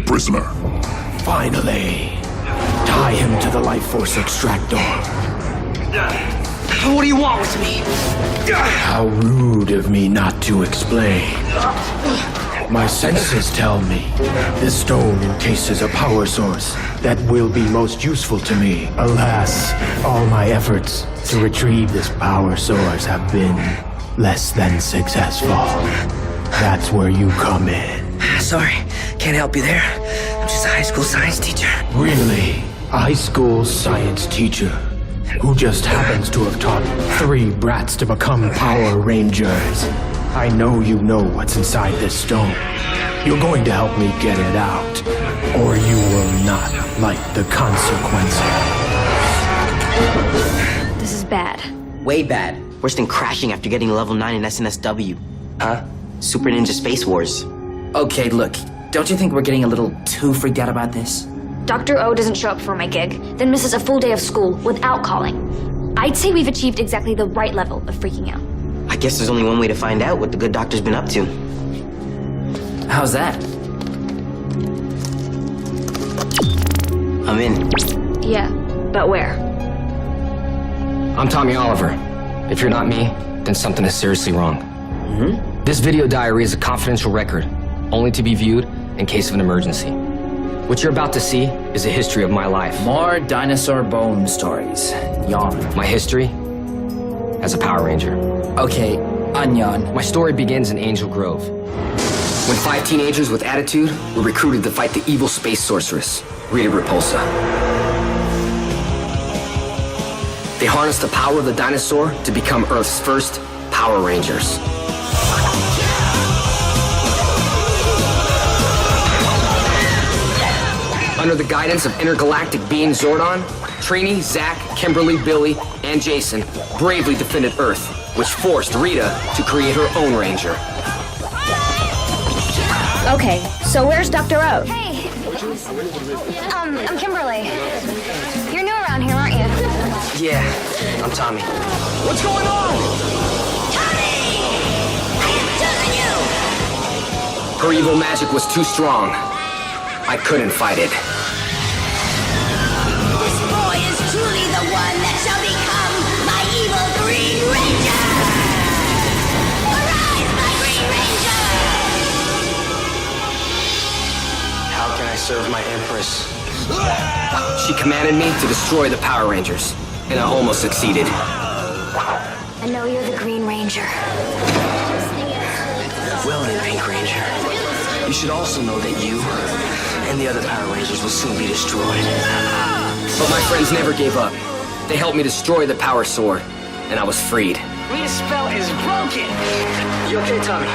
prisoner. Finally. Tie him to the life force extractor. What do you want with me? How rude of me not to explain. My senses tell me this stone encases a power source that will be most useful to me. Alas, all my efforts to retrieve this power source have been less than successful. That's where you come in. Sorry, can't help you there. I'm just a high school science teacher. Really? A high school science teacher who just happens to have taught 3 brats to become Power Rangers. I know you know what's inside this stone. You're going to help me get it out, or you will not like the consequences. This is bad. Way bad. Worse than crashing after getting level 9 in SNSW. Huh? Super Ninja Space Wars. Okay, look. Don't you think we're getting a little too freaked out about this? Dr. O doesn't show up for my gig, then misses a full day of school without calling. I'd say we've achieved exactly the right level of freaking out. I guess there's only one way to find out what the good doctor's been up to. How's that? I'm in. Yeah, but where? I'm Tommy Oliver. If you're not me, then something is seriously wrong. Mm-hmm. This video diary is a confidential record, only to be viewed in case of an emergency. What you're about to see is a history of my life. More dinosaur bone stories. Yawn. My history as a Power Ranger. Okay, unyawn. My story begins in Angel Grove, when 5 teenagers with attitude were recruited to fight the evil space sorceress, Rita Repulsa. They harnessed the power of the dinosaur to become Earth's first Power Rangers. Under the guidance of intergalactic being Zordon, Trini, Zack, Kimberly, Billy, and Jason bravely defended Earth, which forced Rita to create her own Ranger. Okay, so where's Dr. O? Hey! I'm Kimberly. You're new around here, aren't you? Yeah, I'm Tommy. What's going on? Tommy! I have chosen you! Her evil magic was too strong. I couldn't fight it. This boy is truly the one that shall become my evil Green Ranger! Arise, my Green Ranger! How can I serve my Empress? She commanded me to destroy the Power Rangers, and I almost succeeded. I know you're the Green Ranger. Well then, Pink Ranger. You should also know that you and the other Power Rangers will soon be destroyed. But my friends never gave up. They helped me destroy the Power Sword, and I was freed. Rita's spell is broken! You okay, Tommy?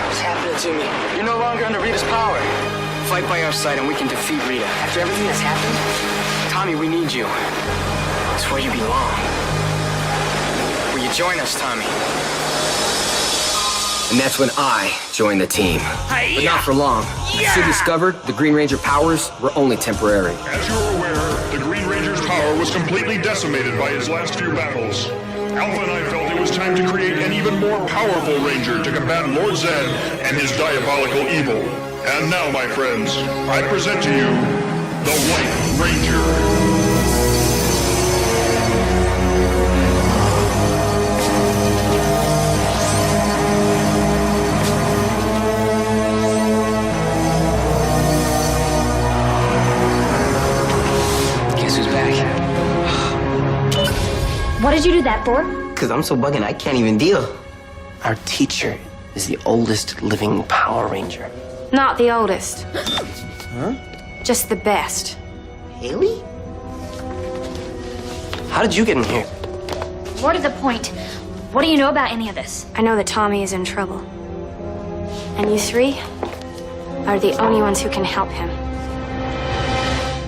What's happening to me? You're no longer under Rita's power. Fight by our side and we can defeat Rita. After everything that's happened, Tommy, we need you. It's where you belong. Will you join us, Tommy? And that's when I joined the team. But not for long. I soon discovered the Green Ranger powers were only temporary. As you're aware, the Green Ranger's power was completely decimated by his last few battles. Alpha and I felt it was time to create an even more powerful Ranger to combat Lord Zed and his diabolical evil. And now, my friends, I present to you the White Ranger. What did you do that for? because I'm so bugging I can't even deal. Our teacher is the oldest living Power Ranger. Not the oldest. Huh? Just the best. Haley? How did you get in here? More to the point, what do you know about any of this? I know that Tommy is in trouble. And you three are the only ones who can help him.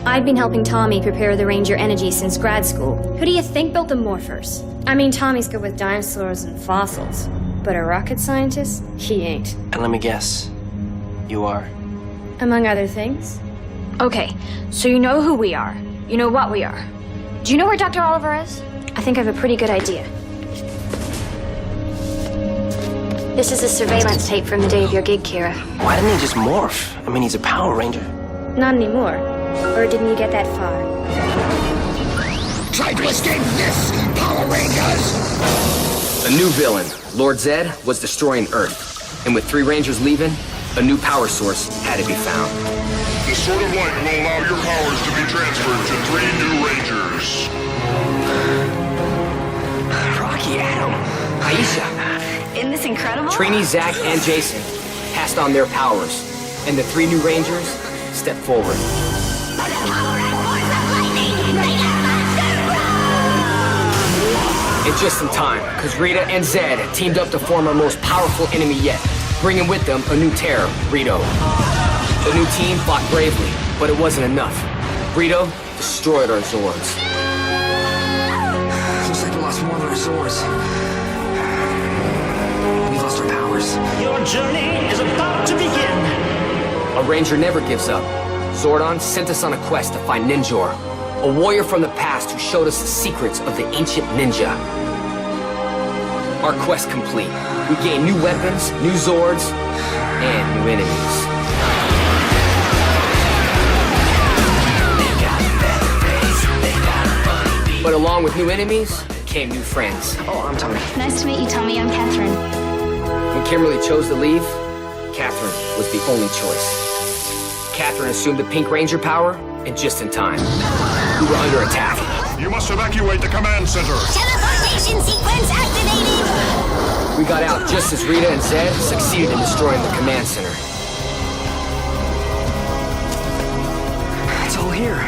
I've been helping Tommy prepare the Ranger energy since grad school. Who do you think built the morphers? I mean, Tommy's good with dinosaurs and fossils, but a rocket scientist? He ain't. And let me guess, you are? Among other things. Okay, so you know who we are. You know what we are. Do you know where Dr. Oliver is? I think I have a pretty good idea. This is a surveillance tape from the day of your gig, Kira. Why didn't he just morph? I mean, he's a Power Ranger. Not anymore. Or didn't you get that far? Try to escape this, Power Rangers! A new villain, Lord Zed, was destroying Earth. And with 3 Rangers leaving, a new power source had to be found. The Sword of Light will allow your powers to be transferred to 3 new Rangers. Rocky, Adam, Aisha, Isn't this incredible? Trini, Zach, and Jason passed on their powers, and the 3 new Rangers stepped forward. And just in time, because Rita and Zed teamed up to form our most powerful enemy yet, bringing with them a new terror, Rito. The new team fought bravely, but it wasn't enough. Rito destroyed our Zords. Looks like we lost one of our Zords. We lost our powers. Your journey is about to begin. A Ranger never gives up. Zordon sent us on a quest to find Ninjor, a warrior from the past who showed us the secrets of the ancient ninja. Our quest complete. We gained new weapons, new Zords, and new enemies. But along with new enemies, came new friends. Oh, I'm Tommy. Nice to meet you, Tommy. I'm Catherine. When Kimberly chose to leave, Catherine was the only choice. Catherine assumed the Pink Ranger power, and just in time. We were under attack. You must evacuate the command center. Teleportation sequence activated! We got out just as Rita and Zed succeeded in destroying the command center. It's all here.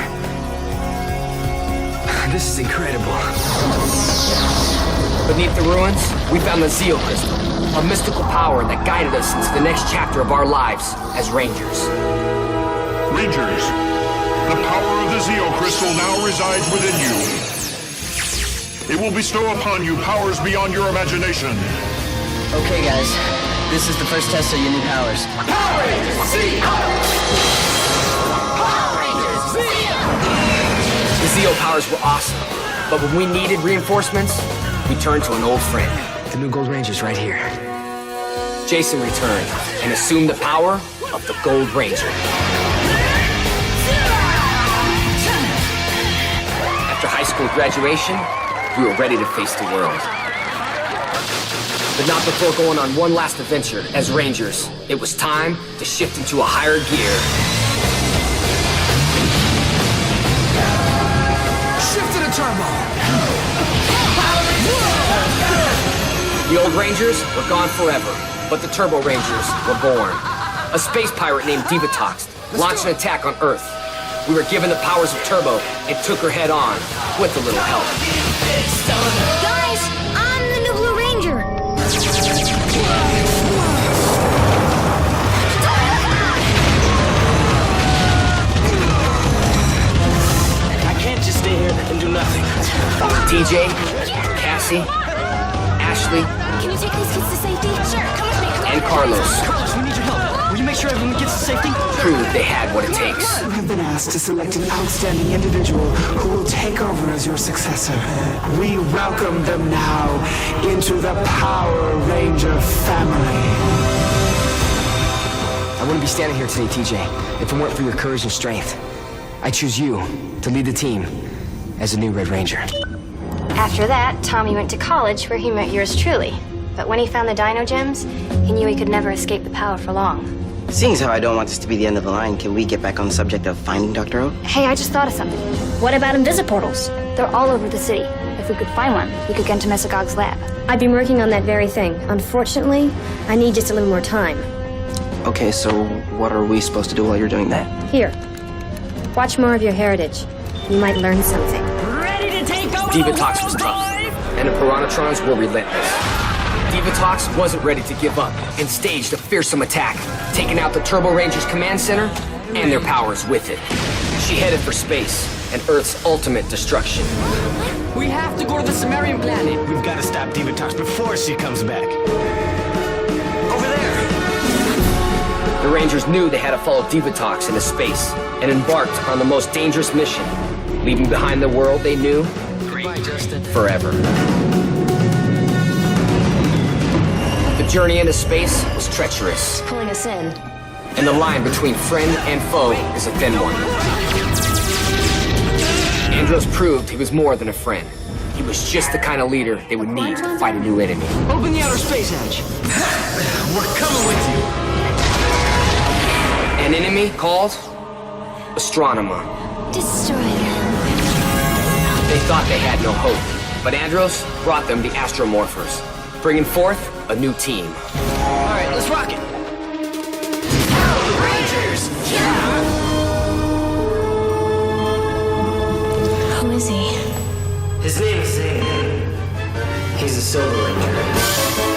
This is incredible. Beneath the ruins, we found the Zeo Crystal, a mystical power that guided us into the next chapter of our lives as Rangers. Rangers, the power of the Zeo Crystal now resides within you. It will bestow upon you powers beyond your imagination. Okay, guys. This is the first test of your new powers. Power Rangers, Zeo! Power Rangers, Zeo! The Zeo powers were awesome, but when we needed reinforcements, we turned to an old friend. The new Gold Ranger's right here. Jason returned and assumed the power of the Gold Ranger. After high school graduation, we were ready to face the world. But not before going on one last adventure as Rangers. It was time to shift into a higher gear. Shift to the turbo! The old Rangers were gone forever, but the Turbo Rangers were born. A space pirate named Divatox launched an attack on Earth. We were given the powers of Turbo and took her head on with a little help. Guys, I'm the new Blue Ranger. I can't just stay here and do nothing. DJ, Cassie, Ashley, Can you take these kids to safety? Sure, come with me. and Carlos Carlos, we need your help. Will you make sure everyone gets to safety? proved they had what it takes. You have been asked to select an outstanding individual who will take over as your successor. We welcome them now into the Power Ranger family. I wouldn't be standing here today, TJ, if it weren't for your courage and strength. I choose you to lead the team as a new Red Ranger. After that, Tommy went to college where he met yours truly. But when he found the Dino Gems, he knew he could never escape the power for long. Seeing as how I don't want this to be the end of the line, can we get back on the subject of finding Dr. Oak? Hey, I just thought of something. What about invisiportals? They're all over the city. If we could find one, we could get into Mesogog's lab. I've been working on that very thing. Unfortunately, I need just a little more time. Okay, so what are we supposed to do while you're doing that? Here, watch more of your heritage. You might learn something. Ready to take over Divatox was tough, and the Piranatrons were relentless. Divatox wasn't ready to give up and staged a fearsome attack, taking out the Turbo Rangers command center and their powers with it. She headed for space and Earth's ultimate destruction. We have to go to the Sumerian planet. We've got to stop Divatox before she comes back. Over there. The Rangers knew they had to follow Divatox into space and embarked on the most dangerous mission, leaving behind the world they knew forever. The journey into space was treacherous, Pulling us in. and the line between friend and foe is a thin one. Andros proved he was more than a friend. He was just the kind of leader they would need to fight a new enemy. Open the outer space hatch. We're coming with you. An enemy called Astronema. Destroyer. They thought they had no hope, but Andros brought them the Astromorphers, bringing forth a new team. All right, let's rock it. Rangers! Who is he? His name is Zane. He's a Silver Ranger.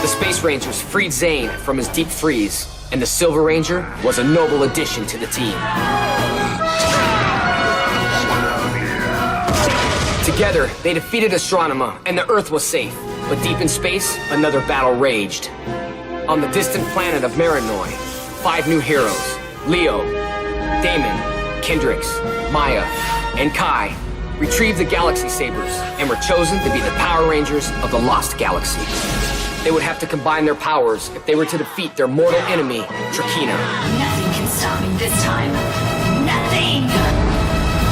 The Space Rangers freed Zane from his deep freeze, and the Silver Ranger was a noble addition to the team. Together, they defeated Astronema, and the Earth was safe. But deep in space, another battle raged. On the distant planet of Marinoi, 5 new heroes, Leo, Damon, Kendrix, Maya, and Kai, retrieved the Galaxy Sabers and were chosen to be the Power Rangers of the Lost Galaxy. They would have to combine their powers if they were to defeat their mortal enemy, Trakina. Nothing can stop me this time. Nothing!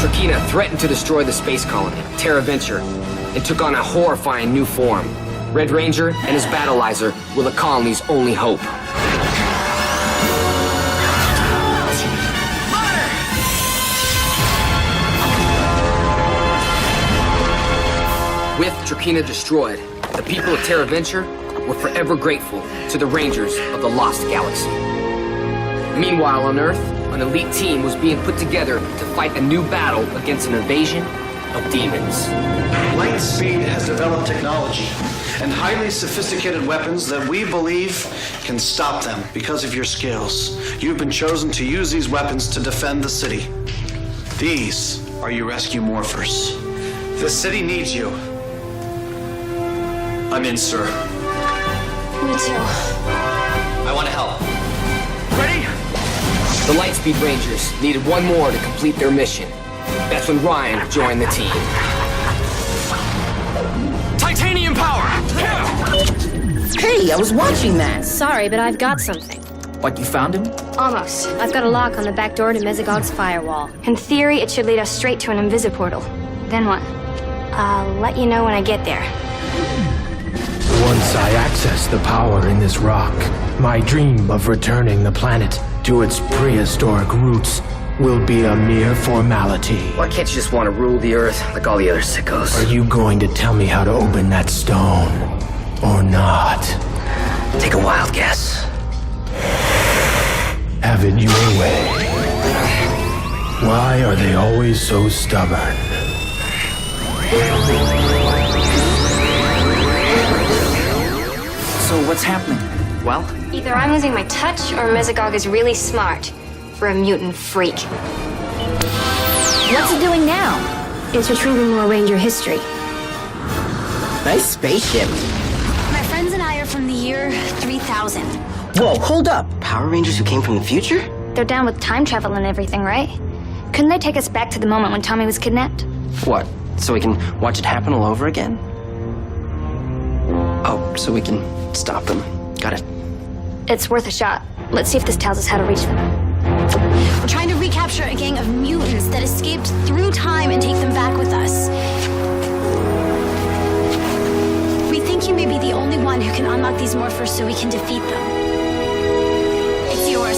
Trakina threatened to destroy the space colony, Terra Venture, and took on a horrifying new form. Red Ranger and his battleizer were the colony's only hope. With Trakina destroyed, the people of Terra Venture were forever grateful to the Rangers of the Lost Galaxy. Meanwhile, on Earth, an elite team was being put together to fight a new battle against an invasion of demons. Lightspeed has developed technology and highly sophisticated weapons that we believe can stop them because of your skills. You've been chosen to use these weapons to defend the city. These are your rescue morphers. The city needs you. I'm in, sir. Me too. I want to help. Ready? The Lightspeed Rangers needed one more to complete their mission. That's when Ryan joined the team. Titanium power! Hey, I was watching that. Sorry, but I've got something. What, you found him? Almost. I've got a lock on the back door to Mesogog's firewall. In theory, it should lead us straight to an invisiportal. Then what? I'll let you know when I get there. Once I access the power in this rock, my dream of returning the planet to its prehistoric roots will be a mere formality. Why can't you just want to rule the Earth like all the other sickos? Are you going to tell me how to open that stone, or not? Take a wild guess. Have it your way. Why are they always so stubborn? So what's happening? Well, Either I'm losing my touch, or Mesogog is really smart for a mutant freak. What's it doing now? It's retrieving more Ranger history. Nice spaceship. My friends and I are from the year 3000. Whoa, hold up. Power Rangers who came from the future? They're down with time travel and everything, right? Couldn't they take us back to the moment when Tommy was kidnapped? What, so we can watch it happen all over again? Oh, so we can stop them. Got it. It's worth a shot. Let's see if this tells us how to reach them. We're trying to recapture a gang of mutants that escaped through time and take them back with us. We think you may be the only one who can unlock these morphers so we can defeat them. It's yours.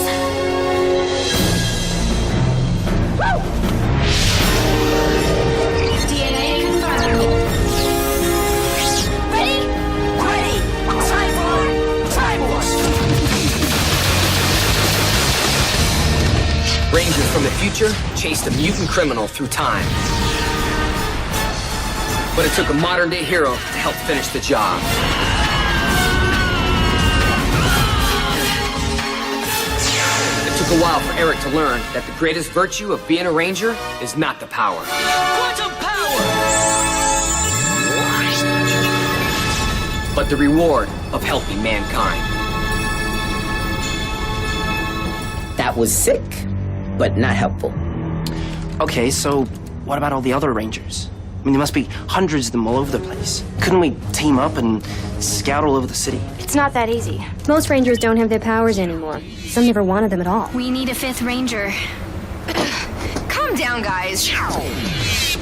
DNA confirmed. Ready? Ready! Time for Time Wars! Rangers from the future chased a mutant criminal through time. But it took a modern-day hero to help finish the job. It took a while for Eric to learn that the greatest virtue of being a Ranger is not the power, Quantum power! but the reward of helping mankind. That was sick, but not helpful. Okay, so what about all the other Rangers? I mean, there must be hundreds of them all over the place. Couldn't we team up and scout all over the city? It's not that easy. Most Rangers don't have their powers anymore. Some never wanted them at all. We need a 5th Ranger. Calm down, guys.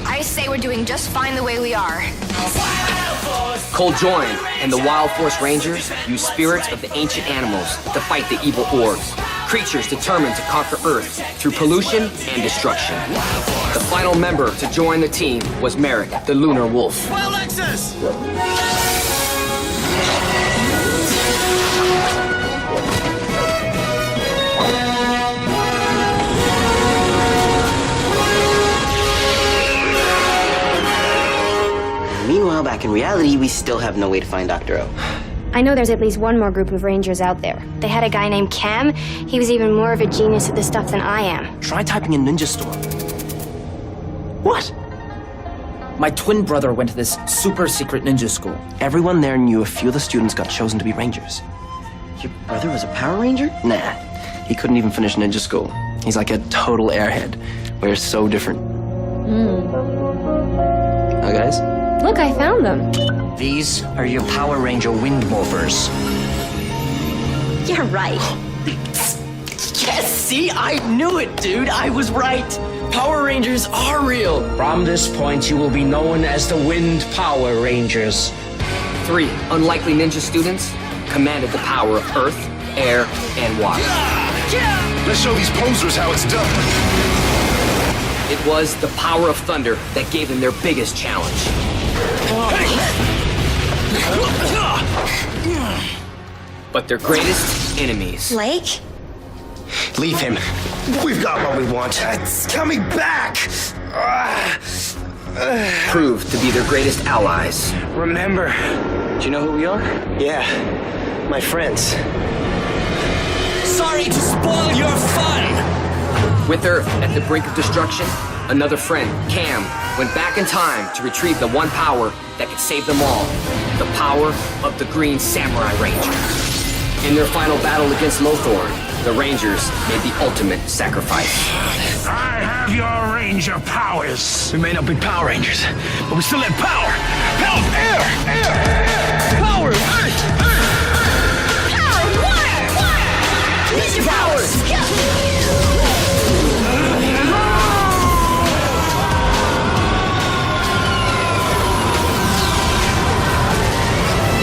I say we're doing just fine the way we are. Cole Join and the Wild Force Rangers use spirits of the ancient animals to fight the evil orcs, creatures determined to conquer Earth through pollution and destruction. The final member to join the team was Merrick, the Lunar Wolf. Well, Lexus! Meanwhile, back in reality, we still have no way to find Dr. O. I know there's at least one more group of Rangers out there. They had a guy named Cam. He was even more of a genius at this stuff than I am. Try typing in Ninja Storm. What? My twin brother went to this super secret ninja school. Everyone there knew a few of the students got chosen to be Rangers. Your brother was a Power Ranger? Nah, he couldn't even finish ninja school. He's like a total airhead. We're so different. Oh, guys? Look, I found them. These are your Power Ranger wind morphers. You're right. Yes, see? I knew it, dude. I was right. Power Rangers are real. From this point, you will be known as the Wind Power Rangers. 3 unlikely ninja students commanded the power of Earth, air, and water. Let's show these posers how it's done. It was the power of thunder that gave them their biggest challenge. But their greatest enemies. Blake? Leave him. We've got what we want. It's coming back! Proved to be their greatest allies. Remember. Do you know who we are? Yeah, my friends. Sorry to spoil your fun! With Earth at the brink of destruction, another friend, Cam, went back in time to retrieve the one power that could save them all. The power of the Green Samurai Ranger. In their final battle against Lothor, the Rangers made the ultimate sacrifice. I have your Ranger powers. We may not be Power Rangers, but we still have power! Help! Air! Power! Earth! Power! Water! Ninja powers!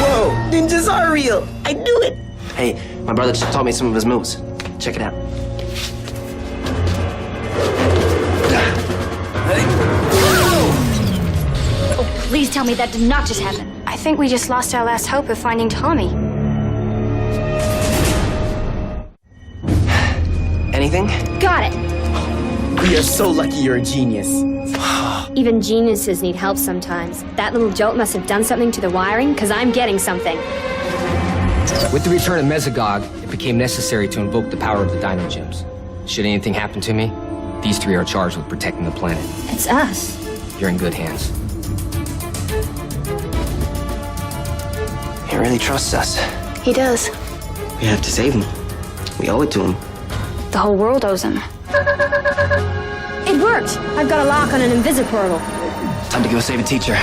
Whoa, ninjas are real. I knew it. Hey, my brother just taught me some of his moves. Check it out. Oh, please tell me that did not just happen. I think we just lost our last hope of finding Tommy. Anything? Got it. We are so lucky you're a genius. Even geniuses need help sometimes. That little jolt must have done something to the wiring, because I'm getting something. With the return of Mesogog, it became necessary to invoke the power of the Dino Gems. Should anything happen to me, these 3 are charged with protecting the planet. It's us. You're in good hands. He really trusts us. He does. We have to save him. We owe it to him. The whole world owes him. It worked. I've got a lock on an invisiportal. Time to go save a teacher.